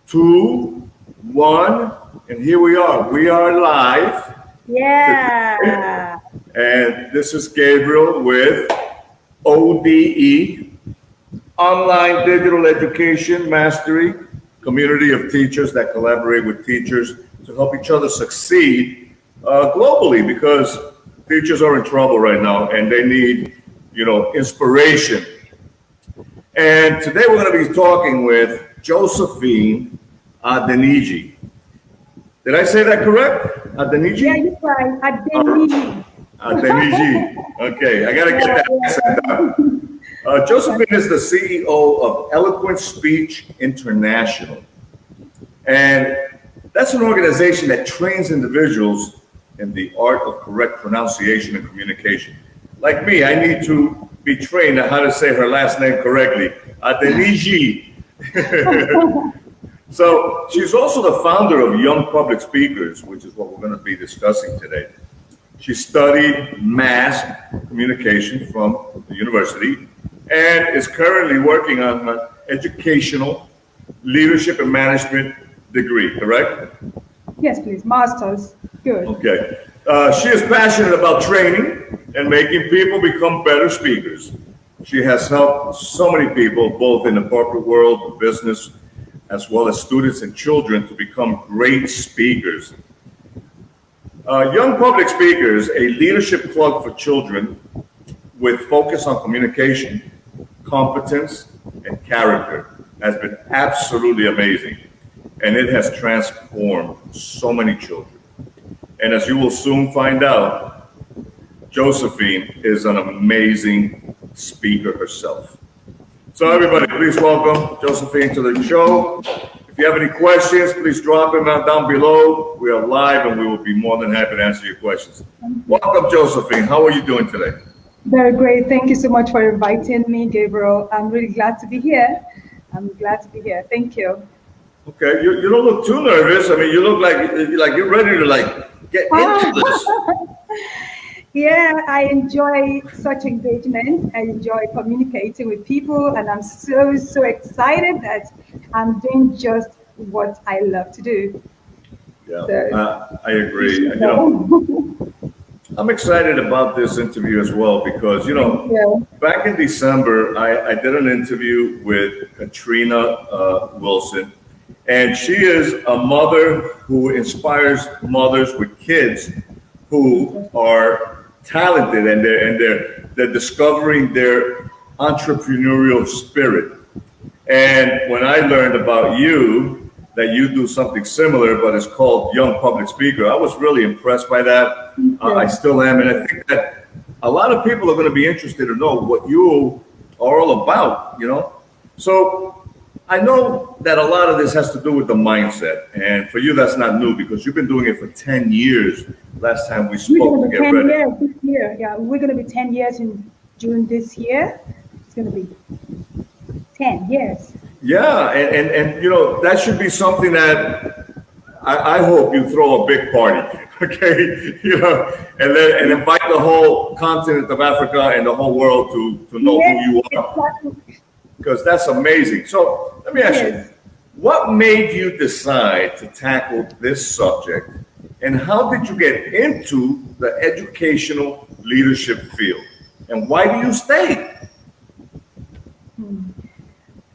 two, one, and here we are. We are live. Yeah. And this is Gabriel with ODE, Online Digital Education Mastery, community of teachers that collaborate with teachers to help each other succeed globally, because teachers are in trouble right now and they need, inspiration. And today we're going to be talking with Josephine Adeniyi. Did I say that correct? Adeniyi? Yeah, you're right. Adeniyi. Adeniyi. Okay, I got to get that accent down. Josephine is the CEO of Eloquent Speech International. And that's an organization that trains individuals in the art of correct pronunciation and communication. Like me, I need to be trained on how to say her last name correctly. Adeniyi. So she's also the founder of Young Public Speakers, which is what we're going to be discussing today. She studied mass communication from the university and is currently working on her educational leadership and management degree, correct? Yes, please. Masters. Good. Okay. She is passionate about training and making people become better speakers. She has helped so many people, both in the corporate world, business, as well as students and children, to become great speakers. Young Public Speakers, a leadership club for children with focus on communication, competence, and character, has been absolutely amazing. And it has transformed so many children. And as you will soon find out, Josephine is an amazing speaker herself. So everybody, please welcome Josephine to the show. If you have any questions, please drop them down below. We are live and we will be more than happy to answer your questions. Welcome, Josephine. How are you doing today? Very great. Thank you so much for inviting me, Gabriel. I'm really glad to be here. Thank you. Okay, you don't look too nervous. I mean, you look like you're ready to get into this. Yeah, I enjoy such engagement. I enjoy communicating with people, and I'm so excited that I'm doing just what I love to do. Yeah, so, I agree. I'm excited about this interview as well because, back in December, I did an interview with Katrina Wilson, and she is a mother who inspires mothers with kids who are talented and they're discovering their entrepreneurial spirit. And when I learned about you, that you do something similar, but it's called Young Public Speaker, I was really impressed by that. I still am, and I think that a lot of people are going to be interested to know what you are all about, So I know that a lot of this has to do with the mindset, and for you that's not new because you've been doing it for 10 years. Last time we spoke to get ready. Years this year. Yeah, we're going to be 10 years in June this year. It's going to be 10 years. Yeah, and that should be something that I hope you throw a big party, okay? And invite the whole continent of Africa and the whole world to know who you are. Because that's amazing. So let me ask you, what made you decide to tackle this subject, and how did you get into the educational leadership field, and why do you stay?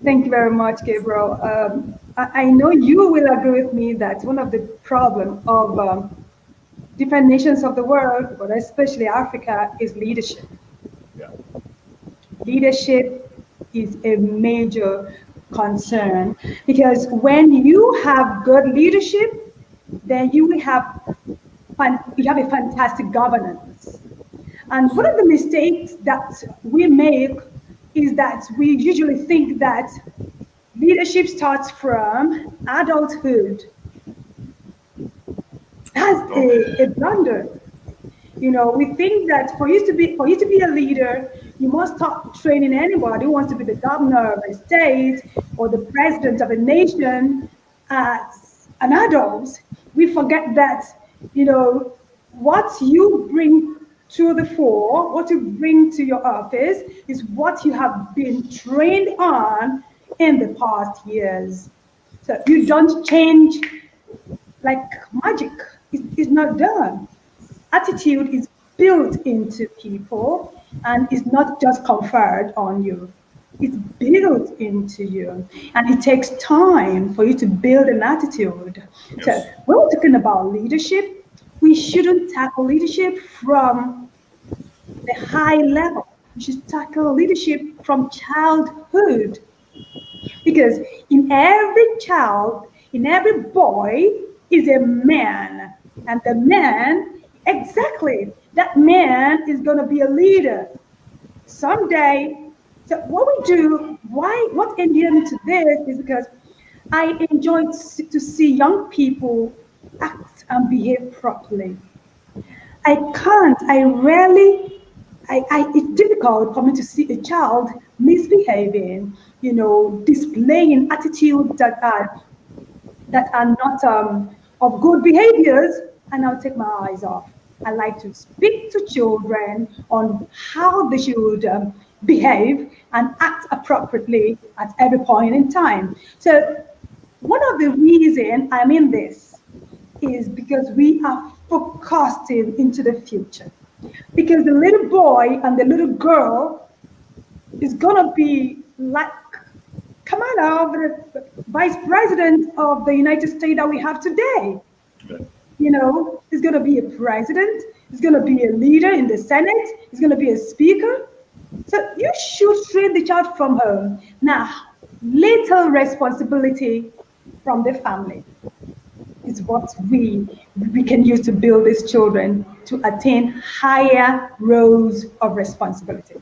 Thank you very much, Gabriel. I know you will agree with me that one of the problems of different nations of the world, but especially Africa, is leadership. Yeah. Leadership is a major concern, because when you have good leadership, then you will have a fantastic governance. And one of the mistakes that we make is that we usually think that leadership starts from adulthood. That's a blunder. We think that for you to be a leader, you must start training anybody who wants to be the governor of a state or the president of a nation as an adult. We forget that, what you bring to the fore, what you bring to your office is what you have been trained on in the past years. So you don't change like magic. It's not done. Attitude is built into people and is not just conferred on you. It's built into you, and it takes time for you to build an attitude. Yes. So when we're talking about leadership, we shouldn't tackle leadership from the high level. We should tackle leadership from childhood, because in every child, in every boy is a man, and the man, exactly, that man is going to be a leader someday. So what we do, what endeared me to this is because I enjoy to see young people act and behave properly. It's difficult for me to see a child misbehaving, displaying attitudes that are not of good behaviors, and I'll take my eyes off. I like to speak to children on how they should behave and act appropriately at every point in time. So one of the reasons I'm in this is because we are focusing into the future. Because the little boy and the little girl is going to be like Kamala, the vice president of the United States that we have today. Okay. He's going to be a president, he's going to be a leader in the Senate, he's going to be a speaker. So you should train the child from home. Now, little responsibility from the family is what we can use to build these children to attain higher roles of responsibility.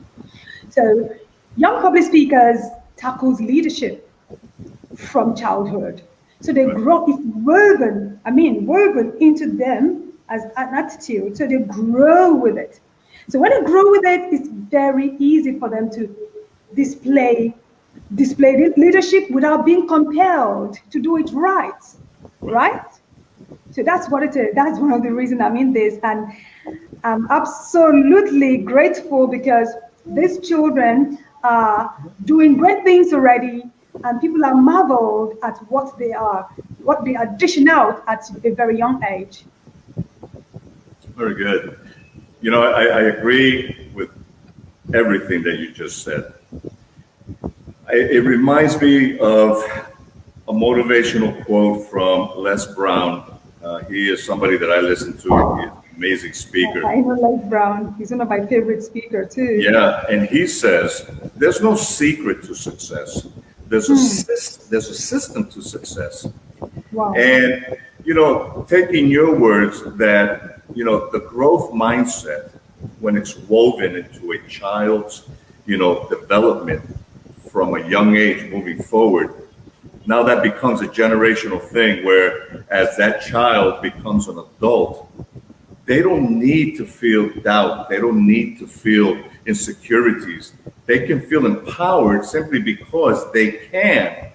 So young public speakers tackles leadership from childhood. So they grow, it's woven into them as an attitude. So they grow with it. So when they grow with it, it's very easy for them to display leadership without being compelled to do it right? So that's what it is. That's one of the reasons I'm in this. And I'm absolutely grateful because these children are doing great things already, and people are marveled at what they are dishing out at a very young age. Very good. I agree with everything that you just said. It reminds me of a motivational quote from Les Brown. He is somebody that I listen to. He's an amazing speaker. I know Les Brown. He's one of my favorite speakers too. Yeah, and he says, there's no secret to success. There's a system to success. Wow. And, taking your words that, the growth mindset, when it's woven into a child's, development from a young age moving forward, now that becomes a generational thing where as that child becomes an adult, they don't need to feel doubt. They don't need to feel insecurities. They can feel empowered simply because they can.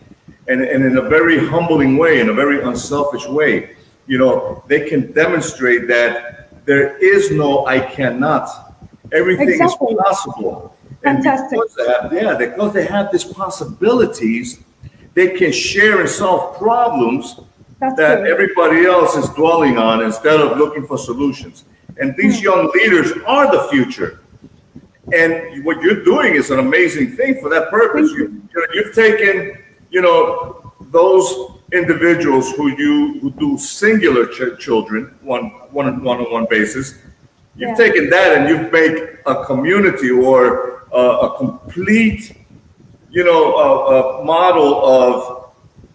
And in a very humbling way, in a very unselfish way, they can demonstrate that there is no I cannot. Everything is possible. Fantastic. And because they have these possibilities, they can share and solve problems that everybody else is dwelling on instead of looking for solutions. And these young leaders are the future. And what you're doing is an amazing thing for that purpose. You've taken, those individuals who do singular children, one-on-one basis. You've taken that and you've made a community or a complete, a model of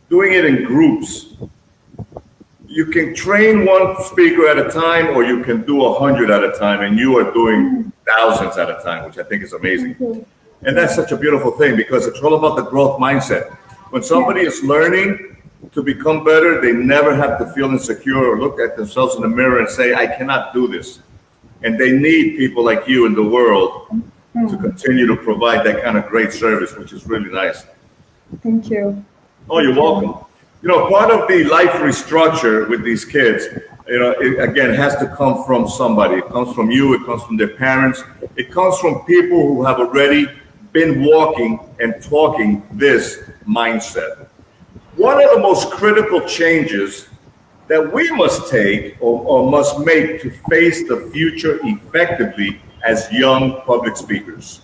doing it in groups. You can train one speaker at a time, or you can do 100 at a time, and you are doing thousands at a time, which I think is amazing. And that's such a beautiful thing because it's all about the growth mindset. When somebody is learning to become better, they never have to feel insecure or look at themselves in the mirror and say, I cannot do this. And they need people like you in the world to continue to provide that kind of great service, which is really nice. Thank you. Oh, you're welcome. Part of the life restructure with these kids, it, again, has to come from somebody. It comes from you. It comes from their parents. It comes from people who have already been walking and talking this mindset. what are the most critical changes that we must take or must make to face the future effectively as young public speakers?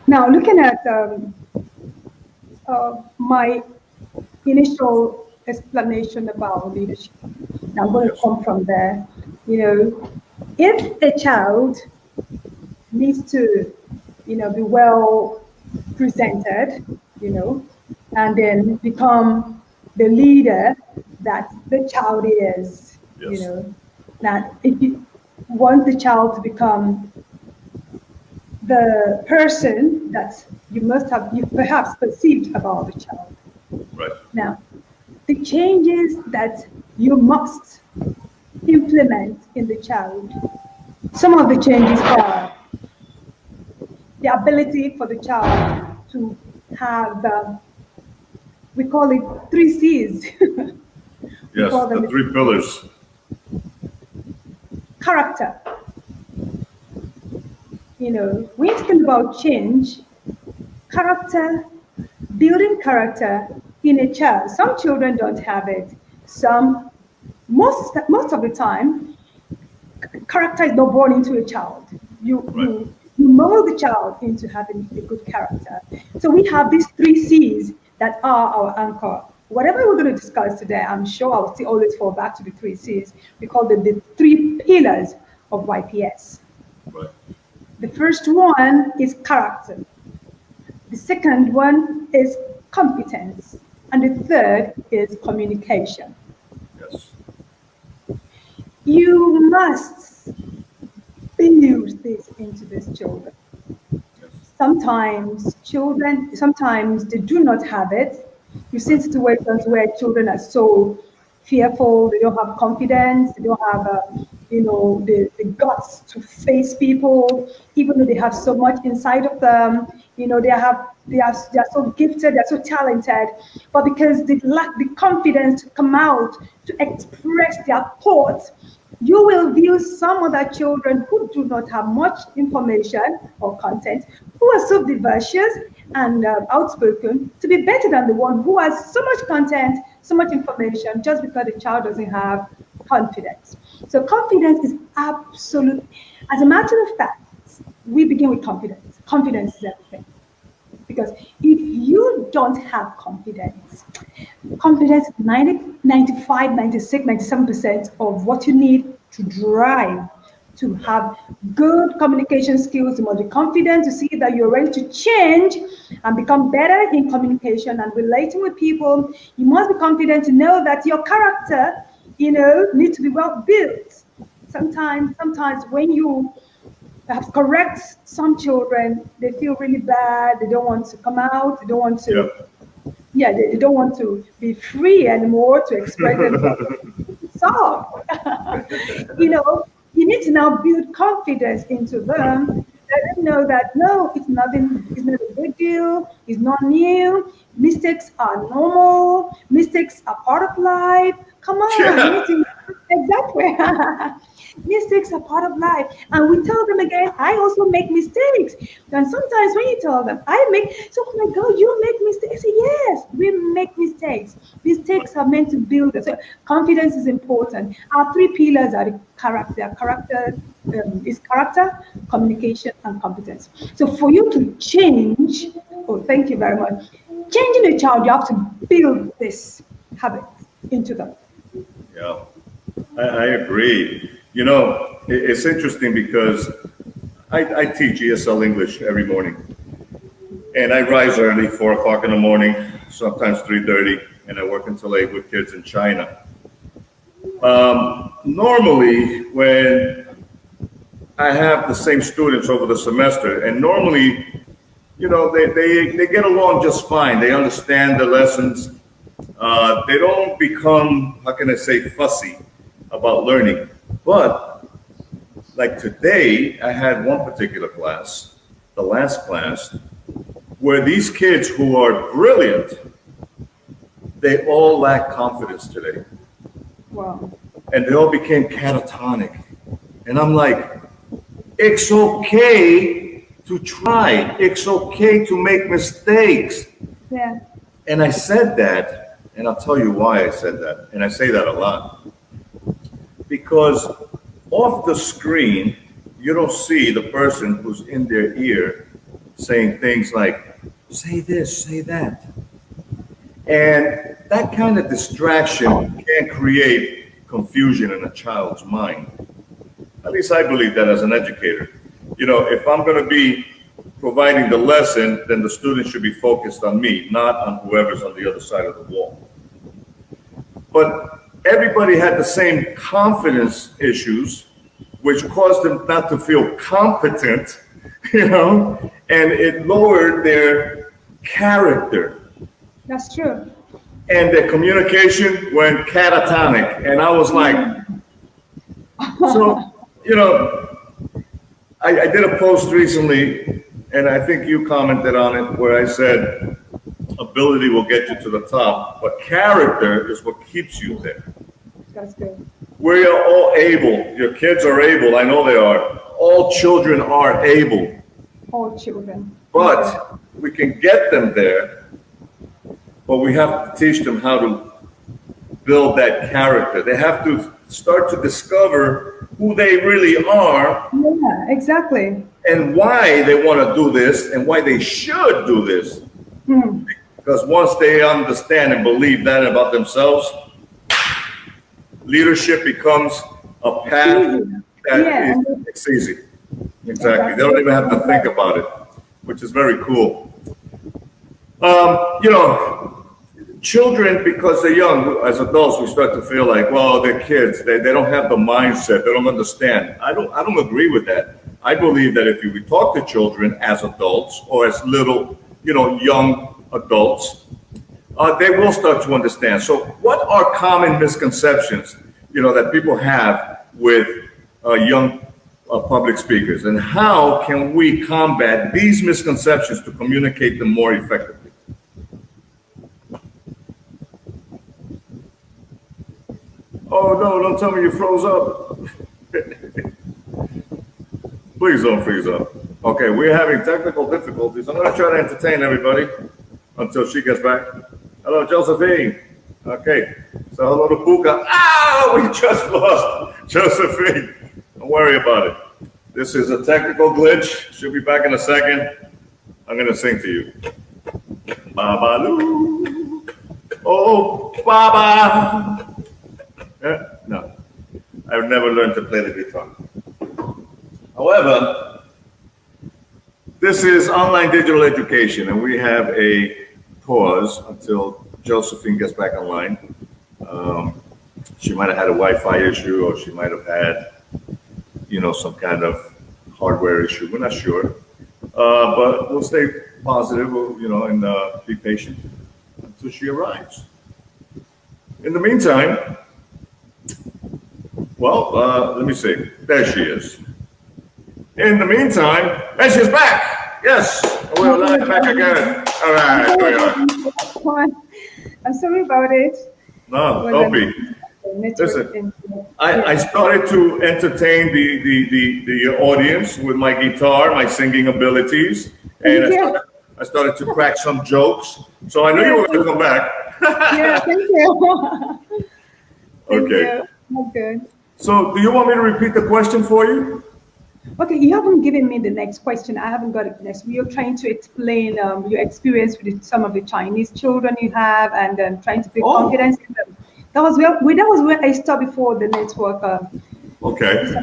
Now, looking at my initial explanation about leadership, now I'm going to come from there. You know, if a child needs to, be well presented, and then become the leader that the child is, that if you want the child to become the person that you perhaps perceived about the child. Right. Now, the changes that you must implement in the child, some of the changes are the ability for the child to have, we call it 3 C's. Yes, the 3 pillars. Character. When you're talking about change, character, building character in a child. Some children don't have it. Most of the time, character is not born into a child. You mold the child into having a good character. So we have these 3 C's that are our anchor. Whatever we're going to discuss today, I'm sure I'll still always fall back to the 3 C's. We call them the 3 pillars of YPS. Right. The first one is character. The second one is competence. And the third is communication. Yes. You must build this into these children. Yes. Sometimes they do not have it. You've seen situations where children are so fearful, they don't have confidence, they don't have the guts to face people, even though they have so much inside of them. They are so gifted, they're so talented, but because they lack the confidence to come out to express their thoughts, you will view some other children who do not have much information or content, who are so vivacious and outspoken, to be better than the one who has so much content, so much information, just because the child doesn't have confidence. So confidence is absolute. As a matter of fact, we begin with confidence. Confidence is everything. Because if you don't have confidence is 90, 95, 96, 97% of what you need to drive, to have good communication skills. You must be confident to see that you're ready to change and become better in communication and relating with people. You must be confident to know that your character, needs to be well built. Sometimes when you correct some children, they feel really bad. They don't want to come out. They don't want to. Yeah, they don't want to be free anymore to express themselves. So, you need to now build confidence into them. Let them know that no, it's not a big deal. It's not new. Mistakes are normal. Mistakes are part of life. Come on, exactly. Mistakes are part of life. And we tell them again, I also make mistakes. And sometimes when you tell them, so oh my God, you make mistakes. Yes, we make mistakes. Mistakes are meant to build us. So confidence is important. Our 3 pillars are the character. Character is character, communication, and competence. So for you to change, thank you very much. Changing a child, you have to build this habit into them. Yeah, I agree. It's interesting because I teach ESL English every morning. And I rise early, 4 o'clock in the morning, sometimes 3:30, and I work until 8 with kids in China. Normally, when I have the same students over the semester, and normally, they get along just fine. They understand the lessons. They don't become, how can I say, fussy about learning. But like today, I had one particular class, the last class, where these kids who are brilliant, they all lack confidence today. Wow. And they all became catatonic. And I'm like, it's okay to try. It's okay to make mistakes. Yeah. And I said that, and I'll tell you why I said that, and I say that a lot. Because off the screen, you don't see the person who's in their ear saying things like, say this, say that. And that kind of distraction can create confusion in a child's mind. At least I believe that as an educator. You know, if I'm going to be providing the lesson, then the student should be focused on me, not on whoever's on the other side of the wall. But everybody had the same confidence issues, which caused them not to feel competent, you know, and it lowered their character. That's true. And their communication went catatonic. And I was like, so, you know, I did a post recently, and I think you commented on it, where I said, ability will get you to the top, but character is what keeps you there. That's good. We are all able. Your kids are able. I know they are. All children are able. All children. But we can get them there, but we have to teach them how to build that character. They have to start to discover who they really are. Yeah, exactly. And why they want to do this and why they should do this. Because once they understand and believe that about themselves, leadership becomes a path that it's easy. Exactly. They don't even have to think about it, which is very cool. You know, children, because they're young, as adults, we start to feel like, well, they're kids. They don't have the mindset. They don't understand. I don't agree with that. I believe that if you talk to children as adults or as little, you know, young adults, they will start to understand. So what are common misconceptions, you know, that people have with young public speakers, and how can we combat these misconceptions to communicate them more effectively? Oh no, don't tell me you froze up. Please don't freeze up. Okay, we're having technical difficulties. I'm going to try to entertain everybody until she gets back. Hello, Josephine. Okay, so hello to Puka. Ah, we just lost Josephine. Don't worry about it. This is a technical glitch. She'll be back in a second. I'm going to sing to you. Babaloo. Oh, Baba. No, I've never learned to play the guitar. However, this is online digital education, and we have a pause until Josephine gets back online. She might have had a Wi-Fi issue, or she might have had, you know, some kind of hardware issue. We're not sure, but we'll stay positive, you know, and be patient until she arrives. In the meantime, well, let me see. There she is. In the meantime, and she's back. Yes, we're live back again. All right, we are. I'm sorry about it. No, don't be. Listen, I started to entertain the audience with my guitar, my singing abilities, and I started to crack some jokes. So I knew you were going to come back. Yeah, thank you. Okay. Okay. So do you want me to repeat the question for you? Okay, you haven't given me the next question. I haven't got it next. You're trying to explain your experience with some of the Chinese children you have, and then trying to build confidence in them. That was where I stopped before the network. Okay.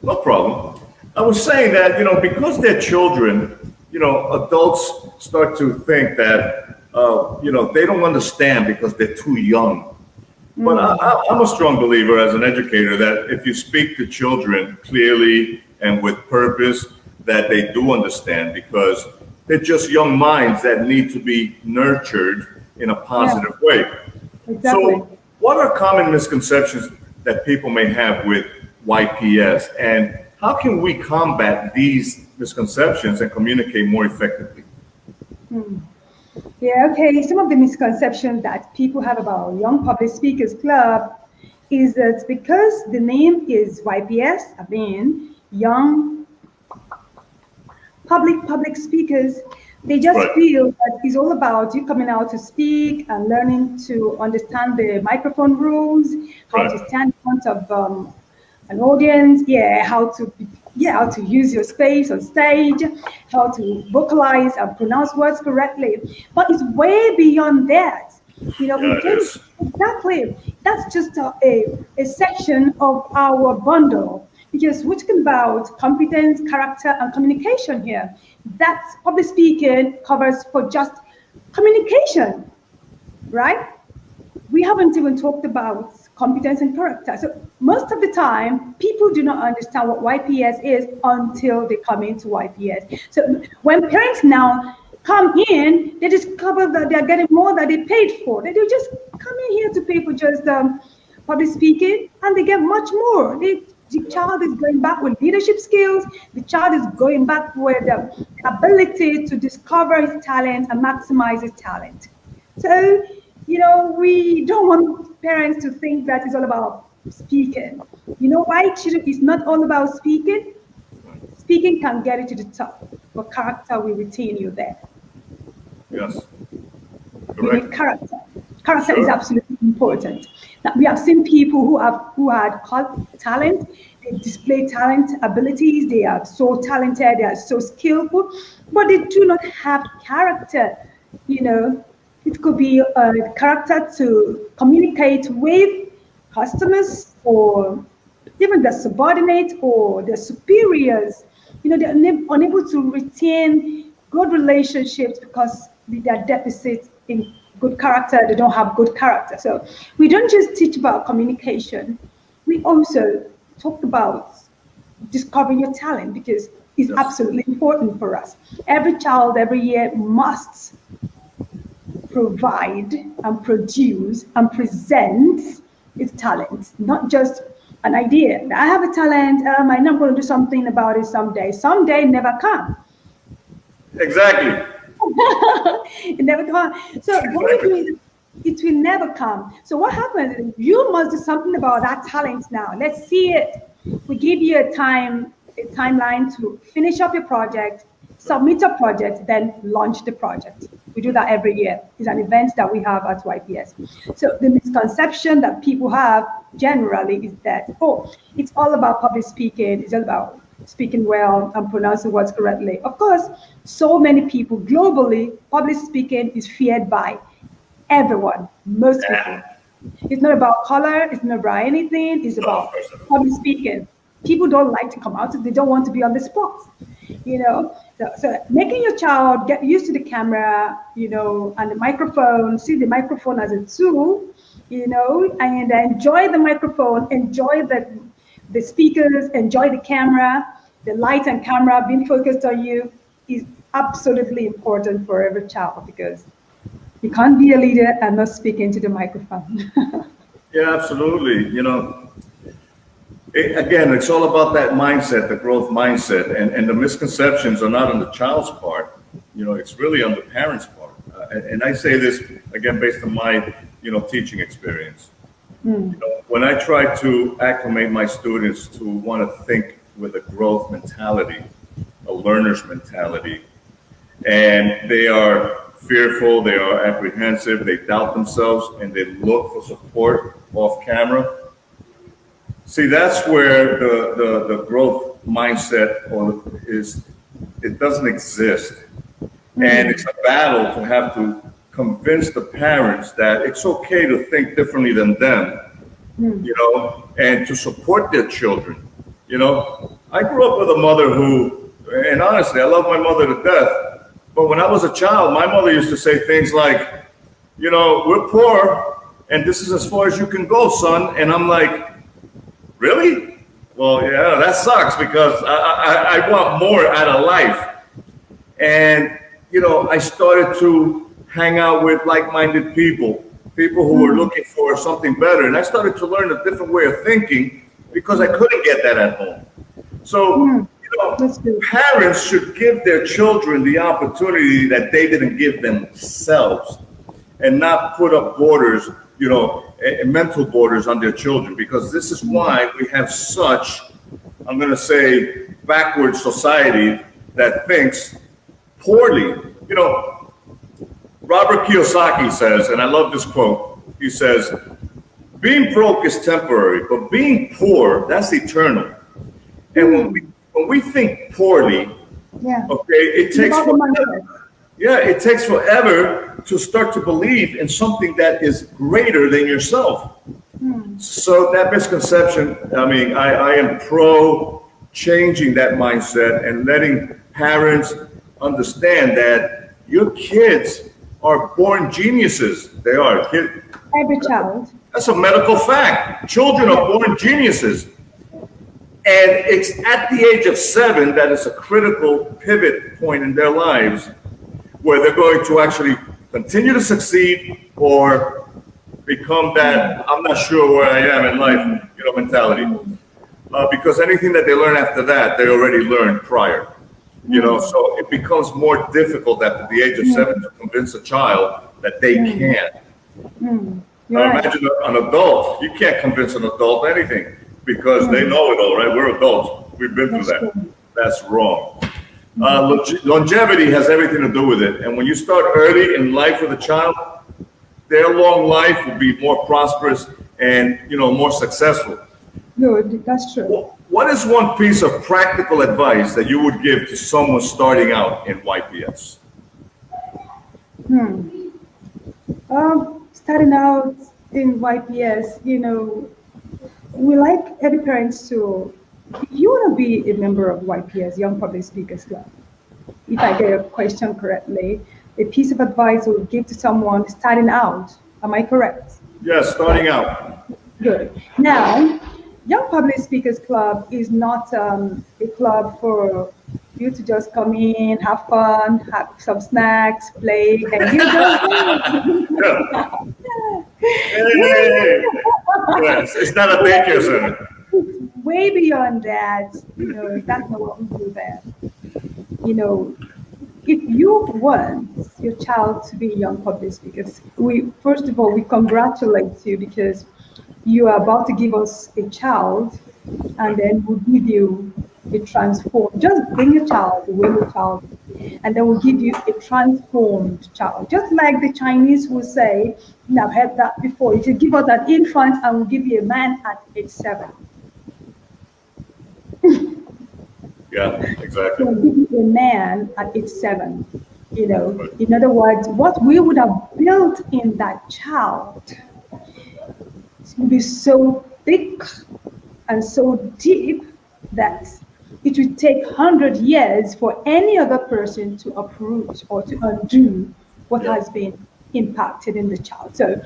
No problem. I was saying that, you know, because they're children, you know, adults start to think that, you know, they don't understand because they're too young. But I'm a strong believer as an educator that if you speak to children clearly and with purpose, that they do understand, because they're just young minds that need to be nurtured in a positive way. Exactly. So what are common misconceptions that people may have with YPS, and how can we combat these misconceptions and communicate more effectively? Yeah, okay. Some of the misconceptions that people have about Young Public Speakers Club is that because the name is YPS, I mean, Young Public Speakers, They just feel that it's all about you coming out to speak and learning to understand the microphone rules, how to stand in front of an audience, how to use your space on stage, how to vocalize and pronounce words correctly. But it's way beyond that. Exactly. That's just a section of our bundle, because we're talking about competence, character, and communication here. That's public speaking covers for just communication, right? We haven't even talked about competence and character. So most of the time, people do not understand what YPS is until they come into YPS. So when parents now come in, they discover that they're getting more than they paid for. They do just come in here to pay for just public speaking, and they get much more. The child is going back with leadership skills. The child is going back with the ability to discover his talent and maximize his talent. So, we don't want parents to think that it's all about speaking. Why it's not all about speaking? Speaking can get you to the top, but character will retain you there. Yes. You need character. Character is absolutely important. Now, we have seen people who had talent, they display talent, abilities, they are so talented, they are so skillful, but they do not have character. It could be a character to communicate with customers or even the subordinates or the superiors. They're unable to retain good relationships because their deficit in good character, they don't have good character. So we don't just teach about communication. We also talk about discovering your talent, because it's absolutely important for us. Every child every year must provide and produce and present its talent, not just an idea. I have a talent, I know I'm going to do something about it someday. Someday never come. Exactly. It never come. So what we do, it will never come. So what happens is you must do something about that talent now. Let's see it. We give you a timeline to finish up your project, submit a project, then launch the project. We do that every year. It's an event that we have at YPS. So the misconception that people have generally is that, it's all about public speaking. It's all about speaking well and pronouncing words correctly. Of course, so many people globally, public speaking is feared by everyone, most people. It's not about color, it's not about anything, it's about public speaking. People don't like to come out, they don't want to be on the spot, So making your child get used to the camera, and the microphone, see the microphone as a tool, and enjoy the microphone, enjoy the speakers, enjoy the camera, the light and camera being focused on you is absolutely important for every child, because you can't be a leader and not speak into the microphone. Yeah, absolutely. Again, it's all about that mindset, the growth mindset, and the misconceptions are not on the child's part. It's really on the parent's part. And I say this again based on my, teaching experience. When I try to acclimate my students to want to think with a growth mentality, a learner's mentality, and they are fearful, they are apprehensive, they doubt themselves, and they look for support off camera. See, that's where the growth mindset it doesn't exist. And it's a battle to have to convince the parents that it's okay to think differently than them, and to support their children. I grew up with a mother who, and honestly, I love my mother to death, but when I was a child, my mother used to say things like, we're poor, and this is as far as you can go, son. And I'm like, really? Well, yeah, that sucks, because I want more out of life. And, I started to hang out with like-minded people who were looking for something better. And I started to learn a different way of thinking because I couldn't get that at home. So, parents should give their children the opportunity that they didn't give themselves, and not put up borders, mental borders on their children, because this is why we have such, I'm going to say, backward society that thinks poorly, You know, Robert Kiyosaki says, and I love this quote, he says, being broke is temporary, but being poor, that's eternal. And when we think poorly, okay, it takes it takes forever to start to believe in something that is greater than yourself. So that misconception, I mean, I am pro changing that mindset and letting parents understand that your kids are born geniuses. They are. Every child. That's a medical fact. Children are born geniuses. And it's at the age of 7 that is a critical pivot point in their lives where they're going to actually continue to succeed or become that I'm not sure where I am in life, mentality. Because anything that they learn after that, they already learned prior. So it becomes more difficult after the age of 7 to convince a child that they can. Imagine an adult. You can't convince an adult anything because they know it all, right? We're adults. We've been through that. That's wrong. Longevity has everything to do with it. And when you start early in life with a child, their long life will be more prosperous and, more successful. Good, that's true. What is one piece of practical advice that you would give to someone starting out in YPS? Starting out in YPS, we like every parents to, if you want to be a member of YPS, Young Public Speakers Club, if I get your question correctly, a piece of advice I would give to someone starting out. Am I correct? Yes, starting out. Good. Now, Young Public Speakers Club is not a club for you to just come in, have fun, have some snacks, play, and you don't. Yes, it's not a daycare center. Way beyond that, that's not what we do there. If you want your child to be young public speakers, first of all, we congratulate you because you are about to give us a child, and then we'll give you a transformed. Just bring your child, the way your child, and then we'll give you a transformed child. Just like the Chinese will say, I've heard that before. You should give us an infant, and we'll give you a man at age 7. Yeah, exactly. So give you a man at age 7. In other words, what we would have built in that child will be so thick and so deep that it would take 100 years for any other person to uproot or to undo what has been impacted in the child. So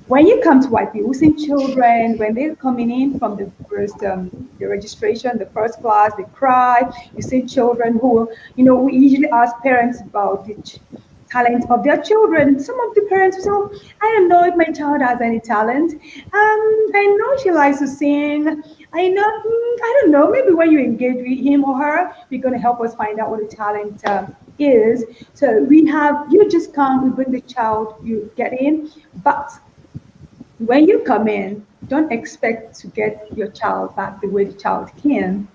when you come to YP, we see children, when they're coming in from the first, the registration, the first class, they cry. You see children who, we usually ask parents about the talent of their children. Some of the parents will say, oh, I don't know if my child has any talent. I know she likes to sing. I don't know, maybe when you engage with him or her, you're going to help us find out what the talent is. So you just come, we bring the child, you get in, but when you come in, don't expect to get your child back the way the child can,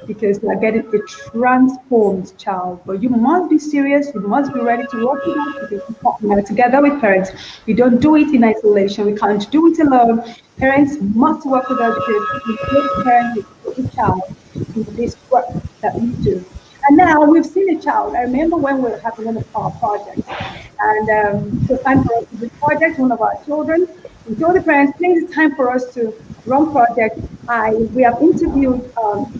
because you're getting a transformed child. But you must be serious, you must be ready to work with us, because we partner together with parents. We don't do it in isolation, we can't do it alone. Parents must work with us because we take parents with the child in this work that we do. And now we've seen a child. I remember when we were having one of our projects, and so time for us to do project, one of our children. We told the parents, please, it's time for us to run project. We have interviewed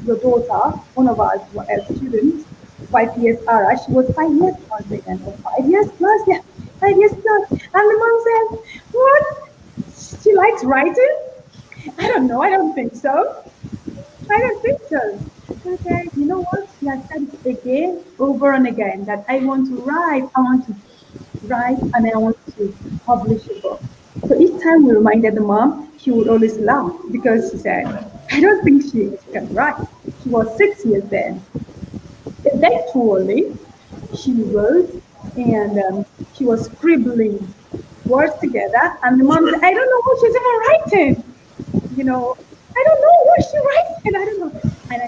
your daughter, one of our students, 5 years Ara. She was 5 years plus then, 5 years plus, 5 years plus. And the mom said, what? She likes writing? I don't know, I don't think so. I don't think so. I said, you know what? She has said it again, over and again, that I want to write, and I want to publish a book. So each time we reminded the mom, she would always laugh because she said, I don't think she can write. She was 6 years then. Eventually, she wrote and she was scribbling words together. And the mom said, I don't know what she's even writing. I don't know what she's writing. I don't know. And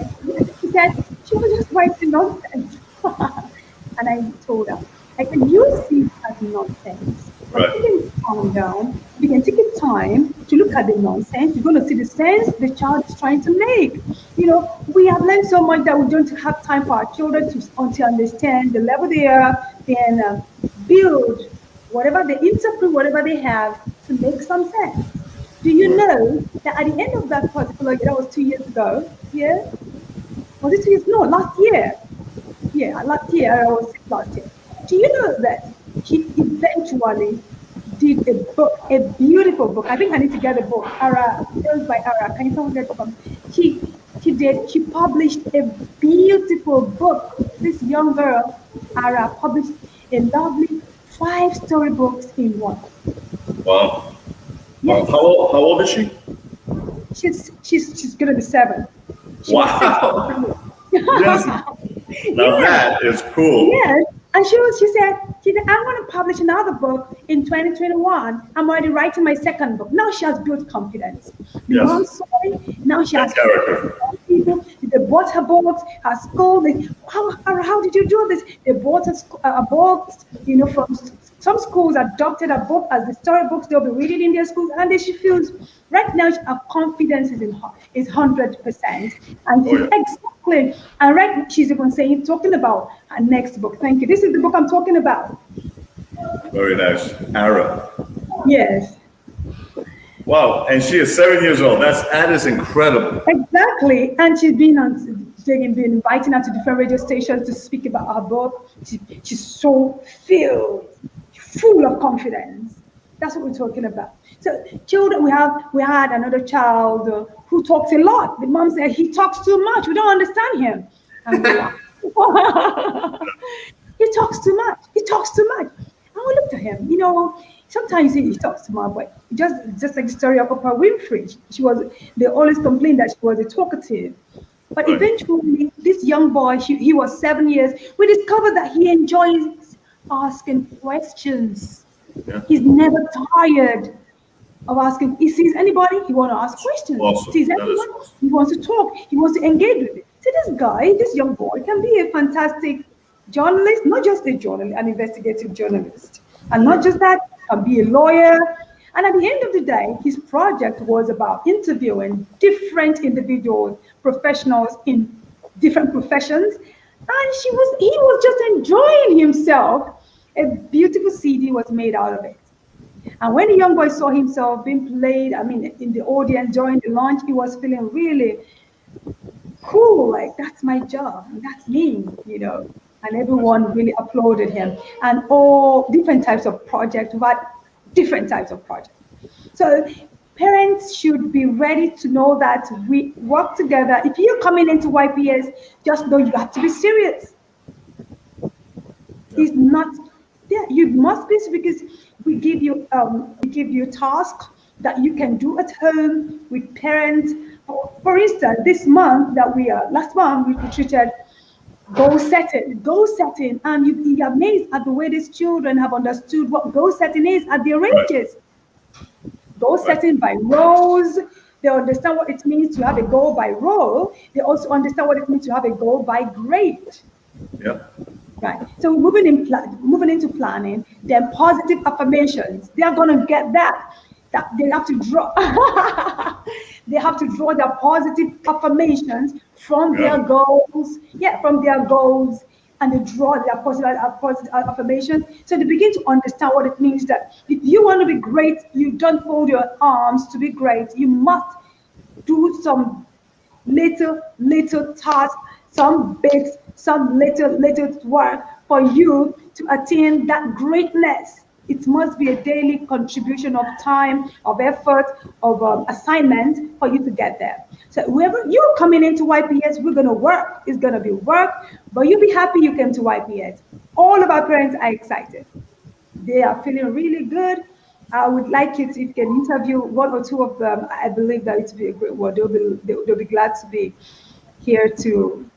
she said, she was just writing nonsense. And I told her, I said, you see it as nonsense. But Right. you can calm down. You can take your time to look at the nonsense. You're going to see the sense the child is trying to make. We have learned so much that we don't have time for our children to understand the level they are, then build whatever they interpret, whatever they have to make some sense. Do you Right. know that at the end of that particular year, that was 2 years ago, yeah? Was it 2 years? No, last year. Yeah, last year, I was sick last year. Do you know that she eventually did a book, a beautiful book? I think I need to get a book. Ara, sales by Ara. Can you someone get one? She published a beautiful book. This young girl, Ara, published a lovely 5 story books in one. Wow. Yes, How old is she? she's gonna be 7. She was 6. Wow. Yes. Now Yeah. that is cool. Yes. And she said, I want to publish another book in 2021. I'm already writing my second book. Now she has built confidence. The Yes. mom saw it. Now she And has character. people. They bought her books, her school. How did you do this? They bought a books, from some schools adopted a book as the storybooks they'll be reading in their schools. And she feels right now her confidence is 100%. And Oh, yeah. exactly. And right, she's even talking about her next book. Thank you. This is the book I'm talking about. Very nice. Ara. Yes, Wow. And she is 7 years old. That is incredible. exactly. And been inviting her to different radio stations to speak about her book. She's so full of confidence. That's what we're talking about. So children, we had another child who talks a lot. The mom said he talks too much. We don't understand him. And we laugh. He talks too much. He talks too much. And we looked at him. Sometimes he talks too much, but just like the story of Oprah Winfrey. They always complained that she was a talkative. But Right. eventually, this young boy, he was 7 years, we discovered that he enjoys asking questions. Yeah. He's never tired of asking. He sees anybody, he wants to ask questions. Awesome. Sees That is anyone, awesome. he wants to talk. He wants to engage with it. See, this young boy can be a fantastic journalist, not just a journalist, an investigative journalist. And not just that, can be a lawyer. And at the end of the day, his project was about interviewing different individuals, professionals in different professions. And he was just enjoying himself. A beautiful CD was made out of it. And when the young boy saw himself being played, in the audience during the launch, he was feeling really cool, like that's my job, that's me. And everyone really applauded him. And all different types of projects, but different types of projects. So parents should be ready to know that we work together. If you're coming into YPS, just know you have to be serious. It's not, yeah, you must be, because we give you tasks that you can do at home with parents. For instance, last month we treated goal setting, and you'd be amazed at the way these children have understood what goal setting is at their ages. Goal setting by roles. They understand what it means to have a goal by role. They also understand what it means to have a goal by grade. Yeah. Right. So moving into planning, then positive affirmations. They are going to get that they have to draw. They have to draw their positive affirmations from their goals. Yeah, from their goals, and they draw their positive affirmations. So they begin to understand what it means that if you want to be great, you don't fold your arms to be great. You must do some little tasks, some bits, some little work for you to attain that greatness. It must be a daily contribution of time, of effort, of assignment for you to get there. So whoever you're coming into YPS, we're going to work. It's going to be work, but you'll be happy you came to YPS. All of our parents are excited. They are feeling really good. I would like you to, if you can interview one or two of them. I believe that it will be a great one. They'll be glad to be here to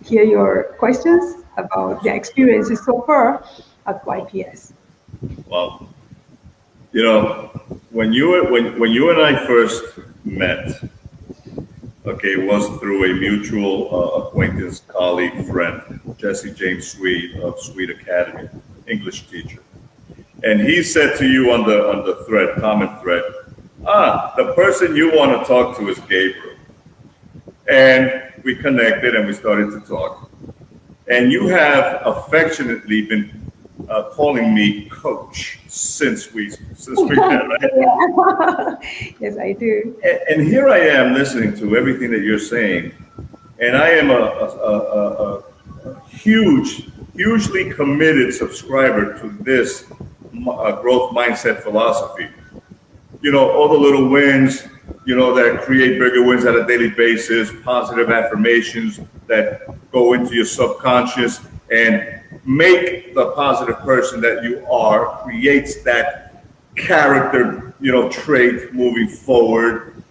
hear your questions about their experiences so far at YPS. Well, when you and I first met, okay, it was through a mutual acquaintance, colleague, friend, Jesse James Sweet of Sweet Academy. English teacher. And he said to you on the thread, comment thread, the person you want to talk to is Gabriel. And we connected and we started to talk. And you have affectionately been calling me coach since we met, right? Yeah. Yes, I do. And here I am listening to everything that you're saying, and I am a hugely committed subscriber to this growth mindset philosophy. You know, all the little wins, you know, that create bigger wins on a daily basis, positive affirmations that go into your subconscious and make the positive person that you are, creates that character, you know, trait moving forward.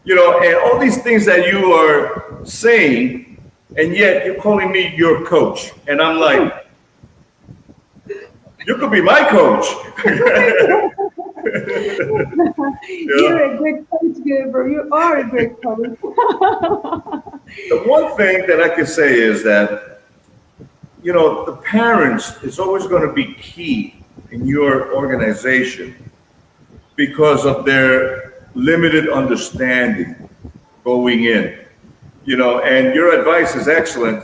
You know, and all these things that you are saying, and yet you're calling me your coach. And I'm like, you could be my coach. You're a great coach, Gabriel. You are a great coach. The one thing that I can say is that, you know, the parents is always going to be key in your organization because of their limited understanding going in, you know, and your advice is excellent.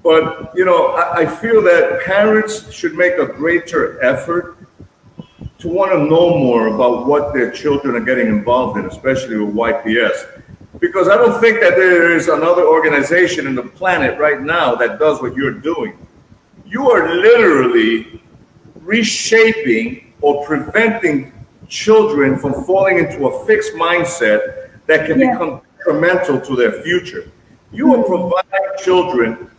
But, you know, I feel that parents should make a greater effort to want to know more about what their children are getting involved in, especially with YPS. Because I don't think that there is another organization in the planet right now that does what you're doing. You are literally reshaping or preventing children from falling into a fixed mindset that can become detrimental to their future. You are providing children,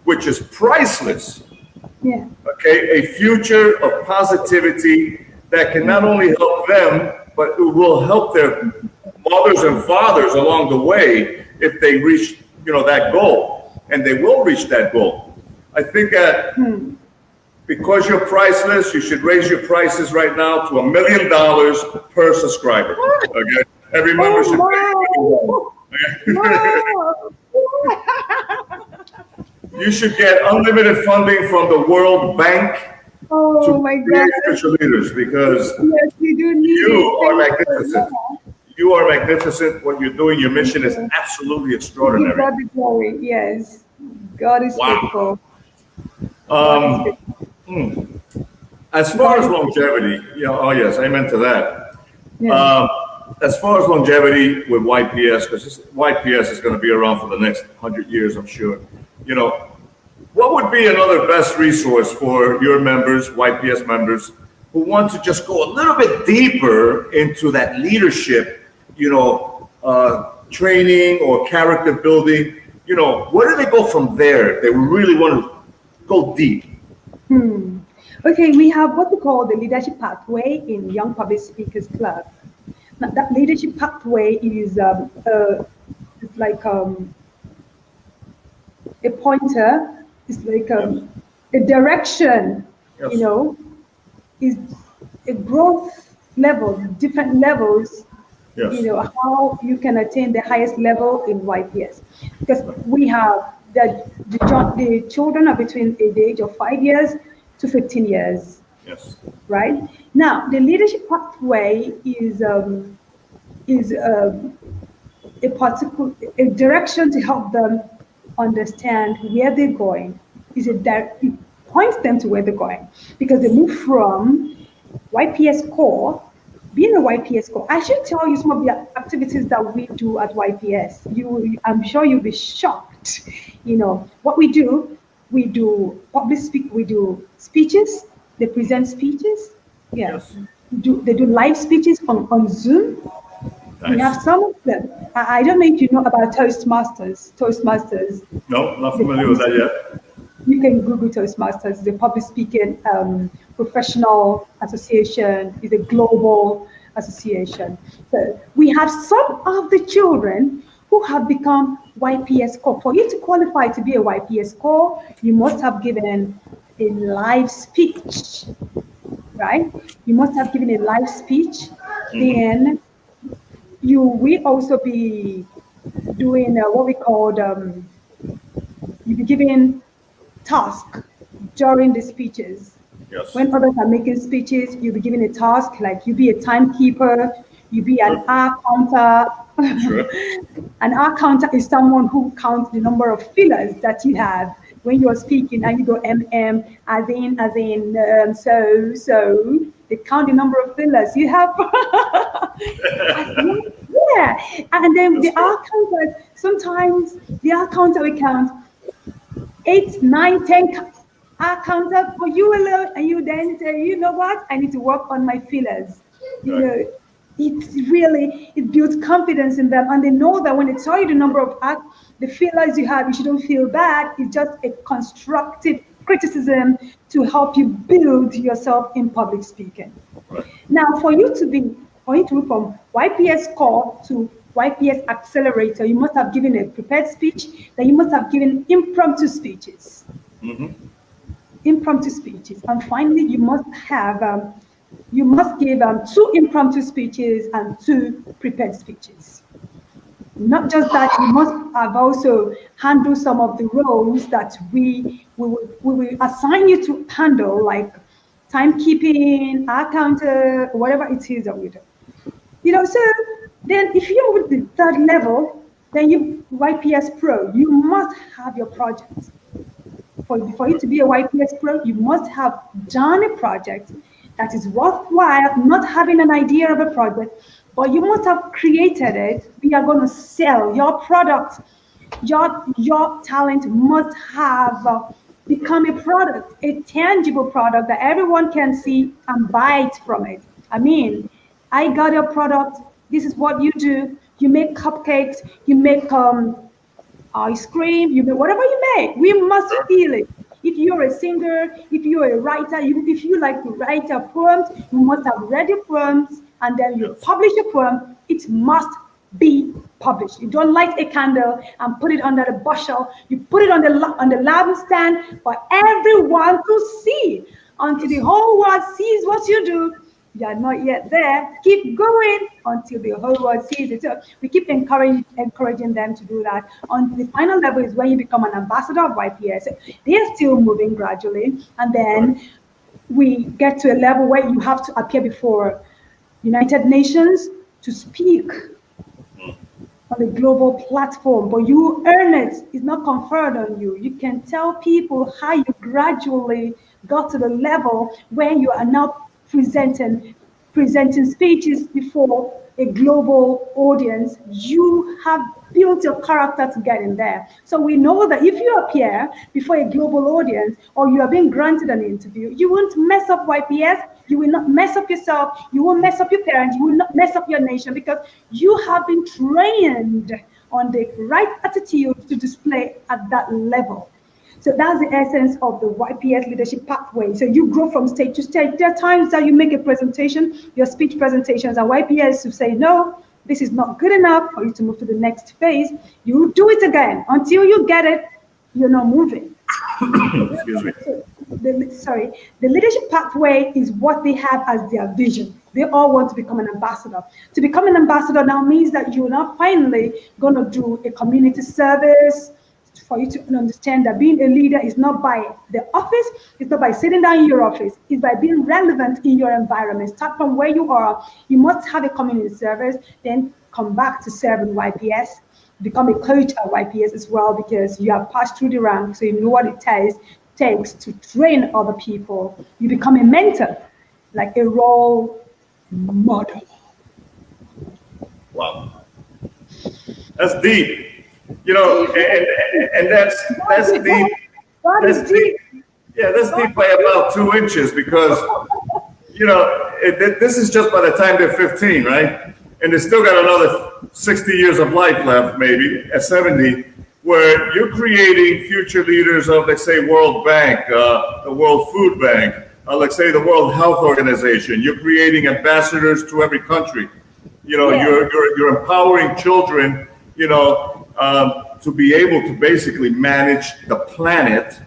which is priceless, okay, a future of positivity that can not only help them, but it will help their mothers and fathers along the way if they reach, you know, that goal, and they will reach that goal. I think that because you're priceless, you should raise your prices right now to $1 million per subscriber. Okay, every member should You should get unlimited funding from the World Bank to create future leaders, because you are magnificent. You are magnificent. What you're doing, your mission is absolutely extraordinary. God the glory. Yes, God is faithful. As far as longevity, you know, oh yes, amen to that. As far as longevity with YPS, because YPS is going to be around for the next 100 years, I'm sure. You know, what would be another best resource for your members, YPS members, who want to just go a little bit deeper into that leadership, you know, training or character building? You know, where do they go from there? They really want to go deep. Okay, we have what we call the leadership pathway in Young Public Speakers Club. Now, that leadership pathway is it's like a pointer. It's like a direction. You know, is a growth level, different levels. You know, how you can attain the highest level in YPS, because we have the children are between the age of 5 years to 15 years. Right now, the leadership pathway is a direction to help them understand where they're going. It points them to where they're going, because they move from YPS core. Being a YPS core, I should tell you some of the activities that we do at YPS. I'm sure you'll be shocked. You know what we do. We do we do speeches. They present speeches. They do live speeches on Zoom. We have some of them. I don't know if you know about Toastmasters. No, not familiar with that yet. You can Google Toastmasters. The public speaking professional association is a global association. So we have some of the children who have become YPS core. For you to qualify to be a YPS core, you must have given a live speech, right? You must have given a live speech. Then you will also be doing what we call you'll be giving task during the speeches. Yes. When others are making speeches, you'll be given a task, like you be a timekeeper, you be an hour counter. Sure. An hour counter is someone who counts the number of fillers that you have when you're speaking, and you go as in, so. They count the number of fillers you have. Yeah, and then the hour counter, sometimes the hour counter will count 8, 9, 10 counter for you alone, and you then say, you know what, I need to work on my fillers. You know, it builds confidence in them, and they know that when they tell you the number of the fillers you have, you shouldn't feel bad. It's just a constructive criticism to help you build yourself in public speaking. Right. Now, for you to move from YPS core to YPS accelerator, you must have given a prepared speech, then you must have given impromptu speeches. Mm-hmm. Impromptu speeches. And finally, you must give 2 impromptu speeches and 2 prepared speeches. Not just that, you must have also handled some of the roles that we will assign you to handle, like timekeeping, counter, whatever it is that we do. So then if you move to the 3rd level, then you YPS Pro, you must have your project. For you to be a YPS Pro, you must have done a project that is worthwhile, not having an idea of a project, but you must have created it. We are going to sell your product. Your talent must have become a product, a tangible product that everyone can see and buy it from it. I mean, I got your product. This is what you do. You make cupcakes. You make ice cream. You make whatever you make. We must feel it. If you're a singer, if you're a writer, if you like to write a poem, you must have read your poems, and then you publish a poem. It must be published. You don't light a candle and put it under the bushel. You put it on the lab stand for everyone to see. Until the whole world sees what you do, you are not yet there. Keep going until the whole world sees it. So we keep encouraging them to do that. On the final level is when you become an ambassador of YPS. They are still moving gradually. And then we get to a level where you have to appear before United Nations to speak on a global platform, but you earn it. It's not conferred on you. You can tell people how you gradually got to the level where you are now presenting speeches before a global audience. You have built your character to get in there. So we know that if you appear before a global audience, or you are being granted an interview, you won't mess up YPS, you will not mess up yourself, you won't mess up your parents, you will not mess up your nation, because you have been trained on the right attitude to display at that level. So that's the essence of the YPS leadership pathway. So you grow from stage to stage. There are times that you make a presentation, your speech presentations, and YPS will say, no, this is not good enough for you to move to the next phase. You do it again. Until you get it, you're not moving. Excuse me. The leadership pathway is what they have as their vision. They all want to become an ambassador. To become an ambassador now means that you're now finally going to do a community service, for you to understand that being a leader is not by the office, it's not by sitting down in your office, it's by being relevant in your environment. Start from where you are. You must have a community service, then come back to serving YPS, become a coach at YPS as well, because you have passed through the ranks, so you know what it takes to train other people. You become a mentor, like a role model. Wow. That's deep. And that's deep. That's deep. Yeah, that's deep by about 2 inches, because, this is just by the time they're 15, right? And they still got another 60 years of life left, maybe at 70, where you're creating future leaders of, let's say, World Bank, the World Food Bank, let's say the World Health Organization. You're creating ambassadors to every country. You're empowering children, to be able to basically manage the planet,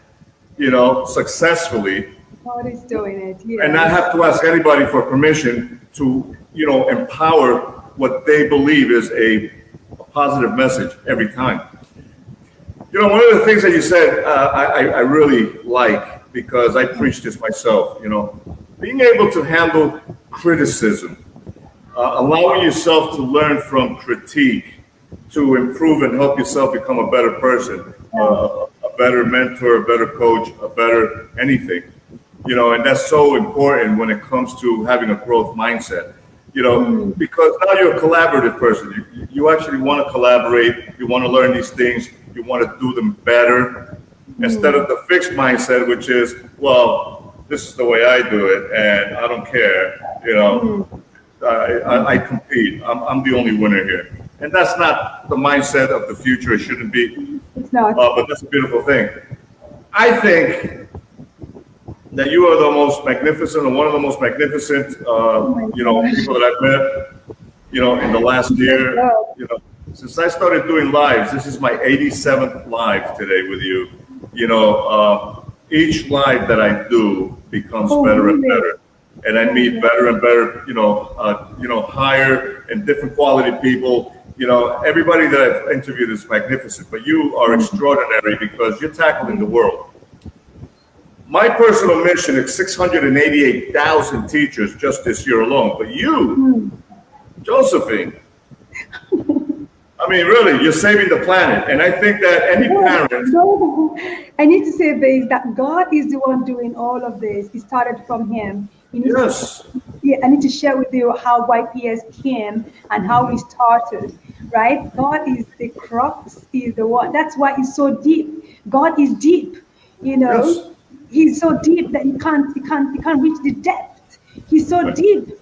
successfully. God is doing it, yeah. And not have to ask anybody for permission to, empower what they believe is a positive message every time. One of the things that you said, I really like, because I preach this myself, being able to handle criticism, allowing yourself to learn from critique, to improve and help yourself become a better person, a better mentor, a better coach, a better anything, and that's so important when it comes to having a growth mindset, because now you're a collaborative person. You actually want to collaborate. You want to learn these things. You want to do them better instead of the fixed mindset, which is, well, this is the way I do it and I don't care, I compete. I'm the only winner here. And that's not the mindset of the future. It shouldn't be. It's not. But that's a beautiful thing. I think that you are the most magnificent, or one of the most magnificent, people that I've met, in the last year. Since I started doing lives, this is my 87th live today with you. Each live that I do becomes better and better. And I meet better and better, higher and different quality people. Everybody that I've interviewed is magnificent, but you are extraordinary because you're tackling the world. My personal mission is 688,000 teachers just this year alone. But you, Josephine, I mean, really, you're saving the planet. And I think that any parent... No, I need to say this, that God is the one doing all of this. It started from him. Yes. I need to share with you how YPS came and how we started, right? God is the crux, is the one. That's why it's so deep. God is deep, Yes. He's so deep that you can't reach the depth. He's so deep,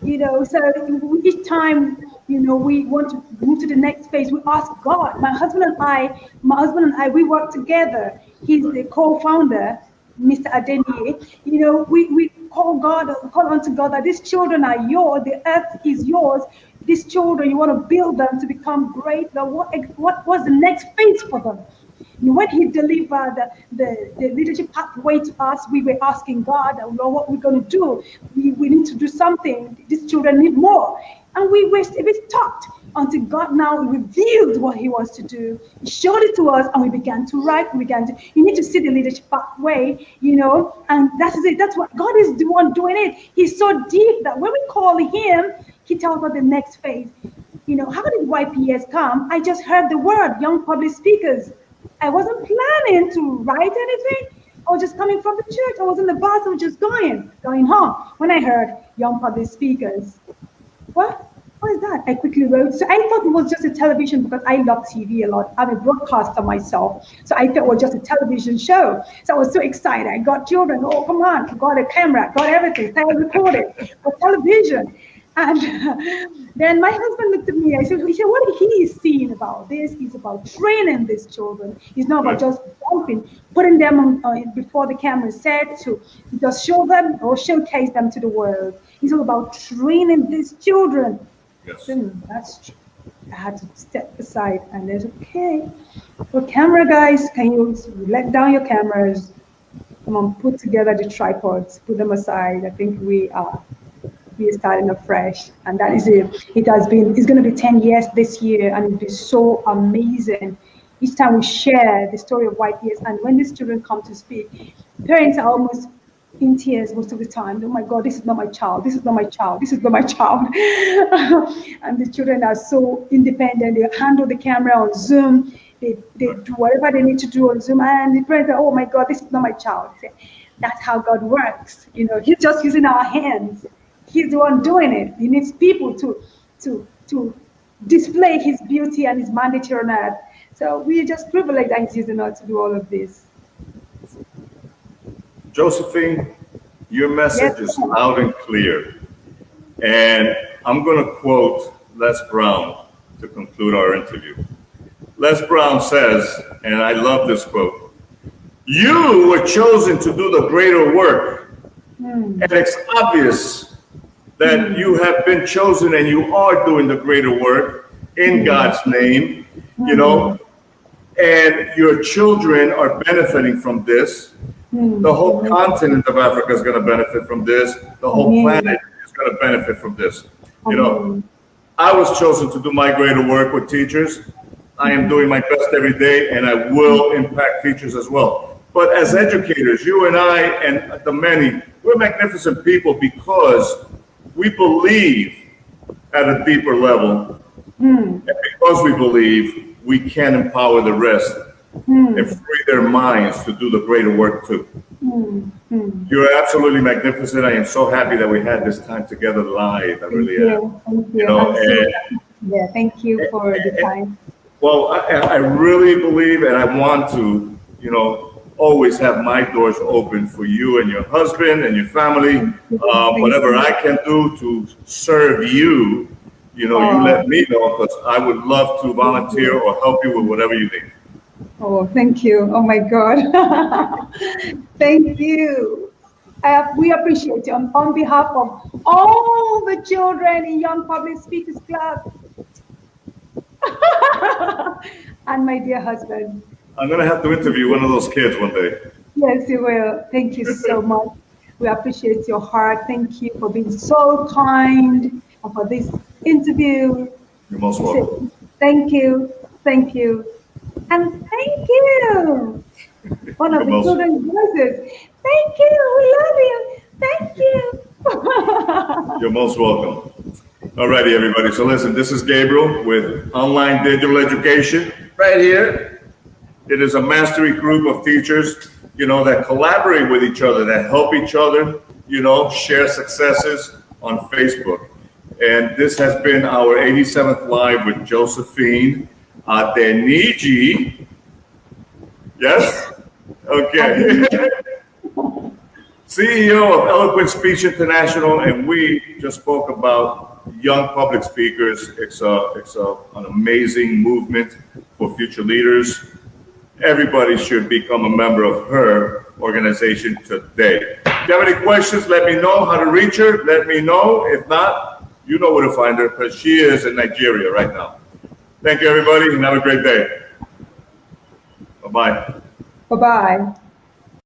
so each time, we want to move to the next phase, we ask God. My husband and I, we work together. He's the co-founder, Mr. Adeniyi. We call unto God that these children are yours, the earth is yours. These children, you want to build them to become great. Now, what was the next phase for them? When he delivered the leadership pathway to us, we were asking God, what we're going to do. We need to do something. These children need more. And we were a bit stuck until God now revealed what he wants to do. He showed it to us, and we began to write. You need to see the leadership pathway, and that's it. That's what God is the one doing it. He's so deep that when we call him, he tells us the next phase. How did YPS come? I just heard the word, young public speakers. I wasn't planning to write anything. I was just coming from the church. I was in the bus. I was just going home. When I heard young public speakers, what is that? I quickly wrote. So I thought it was just a television because I love TV a lot. I'm a broadcaster myself. So I thought it was just a television show. So I was so excited. I got children. Oh, come on. I got a camera. Got everything. Started recording for television. And then my husband looked at me. He said, what he is seeing about this is about training these children. It's not about just bumping, putting them on before the camera set to just show them or showcase them to the world. It's all about training these children. Yes. That's true. I had to step aside and there's okay. Well, camera guys, can you let down your cameras? Come on, put together the tripods, put them aside. I think we are starting afresh, and that is it. It's going to be 10 years this year, and it'll be so amazing. Each time we share the story of YPS, and when these children come to speak, parents are almost in tears most of the time. Oh my God, this is not my child. This is not my child. This is not my child. And the children are so independent. They handle the camera on Zoom. They do whatever they need to do on Zoom, and the parents are, oh my God, this is not my child. That's how God works. He's just using our hands. He's the one doing it. He needs people to display his beauty and his magnitude on earth. So we're just privileged that he's using us to do all of this. Josephine, your message is loud and clear. And I'm going to quote Les Brown to conclude our interview. Les Brown says, and I love this quote, "You were chosen to do the greater work. And it's obvious that you have been chosen and you are doing the greater work in God's name, and your children are benefiting from this. The whole continent of Africa is going to benefit from this. The whole planet is going to benefit from this. I was chosen to do my greater work with teachers. I am doing my best every day, and I will impact teachers as well. But as educators, you and I and the many, we're magnificent people because we believe at a deeper level. And because we believe, we can empower the rest and free their minds to do the greater work too. You're absolutely magnificent. I am so happy that we had this time together live. I really am. Thank you. Thank you for the time. Well, I really believe, and I want to, always have my doors open for you and your husband and your family. Whatever I can do to serve you, you let me know, because I would love to volunteer or help you with whatever you need. Oh, thank you. Oh my God. Thank you. We appreciate you on behalf of all the children in Young Public Speakers Club. And my dear husband. I'm going to have to interview one of those kids one day. Yes, you will. Thank you so much. We appreciate your heart. Thank you for being so kind and for this interview. You're most welcome. Thank you. Thank you. And thank you. One of the children's voices. Thank you. We love you. Thank you. You're most welcome. Alrighty, everybody. So listen, this is Gabriel with Online Digital Education right here. It is a mastery group of teachers, that collaborate with each other, that help each other, share successes on Facebook. And this has been our 87th live with Josephine Adeniyi. Yes? Okay. CEO of Eloquent Speech International, and we just spoke about young public speakers. It's an amazing movement for future leaders. Everybody should become a member of her organization today. If you have any questions, let me know how to reach her. Let me know. If not, you know where to find her, because she is in Nigeria right now. Thank you, everybody, and have a great day. Bye-bye. Bye-bye.